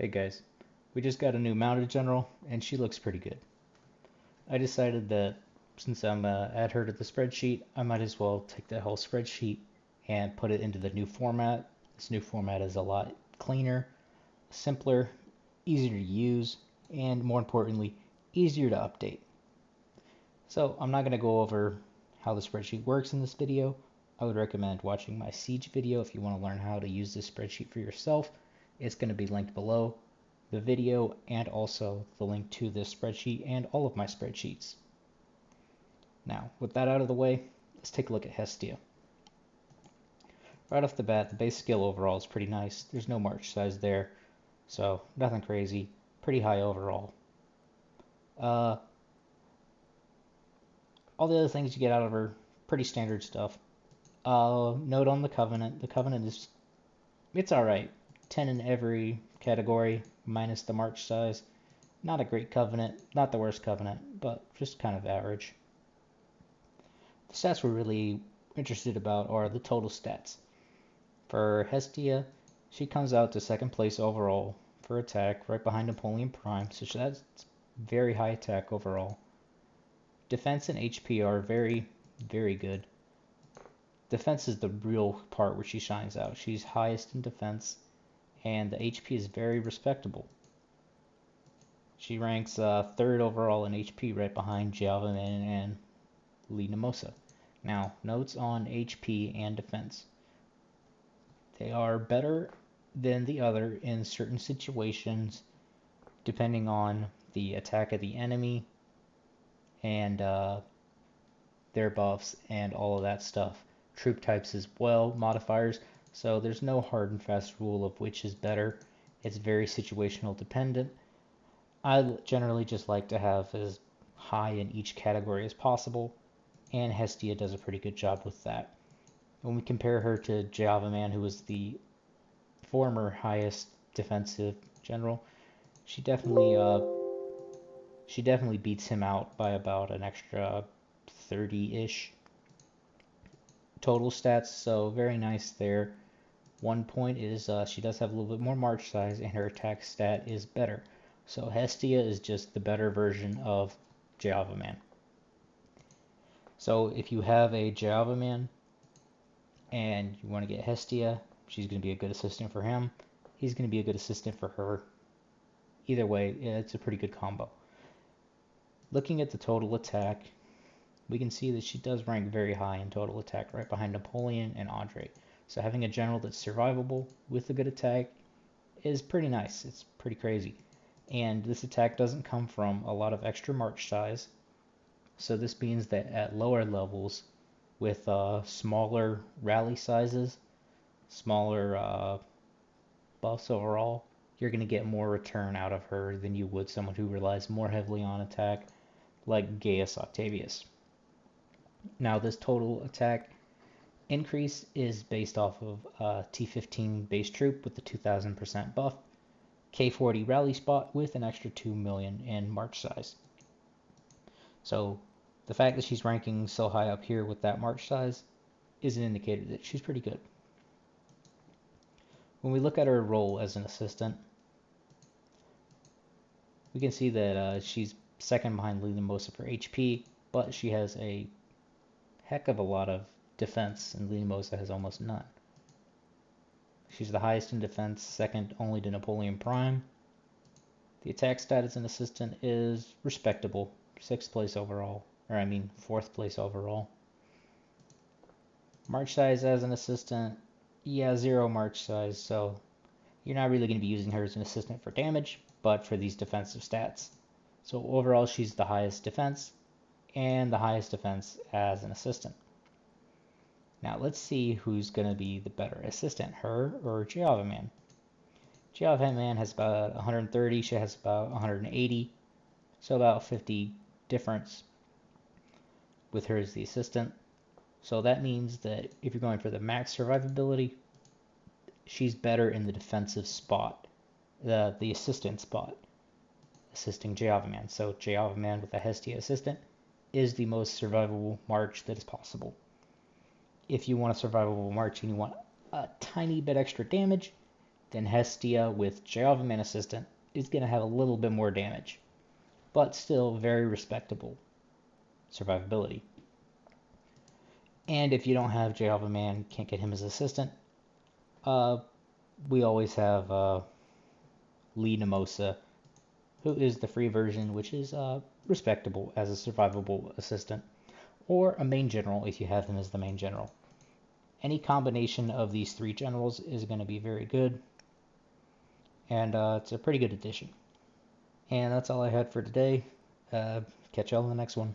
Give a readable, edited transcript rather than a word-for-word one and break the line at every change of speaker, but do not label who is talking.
Hey guys, we just got a new mounted general and she looks pretty good. I decided that since I'm add her to the spreadsheet, I might as well take that whole spreadsheet and put it into the new format. This new format is a lot cleaner, simpler, easier to use, and more importantly, easier to update. So I'm not going to go over how the spreadsheet works in this video. I would recommend watching my Siege video if you want to learn how to use this spreadsheet for yourself. It's going to be linked below the video and also the link to this spreadsheet and all of my spreadsheets. Now, with that out of the way, let's take a look at Hestia. Right off the bat, the base skill overall is pretty nice. There's no march size there, so nothing crazy. Pretty high overall. All the other things you get out of her, pretty standard stuff. Note on the Covenant. The Covenant is, it's alright. 10 in every category, minus the march size. Not a great Covenant, not the worst Covenant, but just kind of average. The stats we're really interested about are the total stats. For Hestia, she comes out to second place overall for attack, right behind Napoleon Prime, so that's very high attack overall. Defense and HP are very, very good. Defense is the real part where she shines out. She's highest in defense, and the HP is very respectable. She ranks third overall in HP, right behind Jalvaman and Lee Namosa. Now, notes on HP and defense. They are better than the other in certain situations, depending on the attack of the enemy and their buffs and all of that stuff. Troop types as well, modifiers. So there's no hard and fast rule of which is better. It's very situational dependent. I generally just like to have as high in each category as possible, and Hestia does a pretty good job with that. When we compare her to Javaman, who was the former highest defensive general, she definitely beats him out by about an extra 30-ish total stats, so very nice there. One point is she does have a little bit more march size and her attack stat is better. So Hestia is just the better version of Javaman. So if you have a Javaman and you want to get Hestia, she's going to be a good assistant for him. He's going to be a good assistant for her. Either way, it's a pretty good combo. Looking at the total attack, we can see that she does rank very high in total attack, right behind Napoleon and Andre. So having a general that's survivable with a good attack is pretty nice. It's pretty crazy. And this attack doesn't come from a lot of extra march size. So this means that at lower levels, with smaller rally sizes, smaller buffs overall, you're going to get more return out of her than you would someone who relies more heavily on attack, like Gaius Octavius. Now this total attack increase is based off of T15 base troop with the 2000% buff, K40 rally spot with an extra 2 million in march size. So the fact that she's ranking so high up here with that march size is an indicator that she's pretty good. When we look at her role as an assistant, we can see that she's second behind Lee Namosa for HP, but she has a heck of a lot of defense, and Lee Namosa has almost none. She's the highest in defense, second only to Napoleon Prime. The attack stat as an assistant is respectable, 6th place overall, or 4th place overall. March size as an assistant, yeah, 0 march size, so you're not really going to be using her as an assistant for damage, but for these defensive stats. So overall, she's the highest defense, and the highest defense as an assistant. Now let's see who's going to be the better assistant, her or Javaman. Javaman has about 130, she has about 180, so about 50 difference with her as the assistant. So that means that if you're going for the max survivability, she's better in the defensive spot, the assistant spot, assisting Javaman. So Javaman with a Hestia assistant is the most survivable march that is possible. If you want a survivable march and you want a tiny bit extra damage, then Hestia with Java Man Assistant is going to have a little bit more damage, but still very respectable survivability. And if you don't have Java Man, can't get him as assistant, we always have Lee Namosa, who is the free version, which is respectable as a survivable assistant, or a main general if you have him as the main general. Any combination of these three generals is going to be very good, and it's a pretty good addition. And that's all I had for today. Catch y'all in the next one.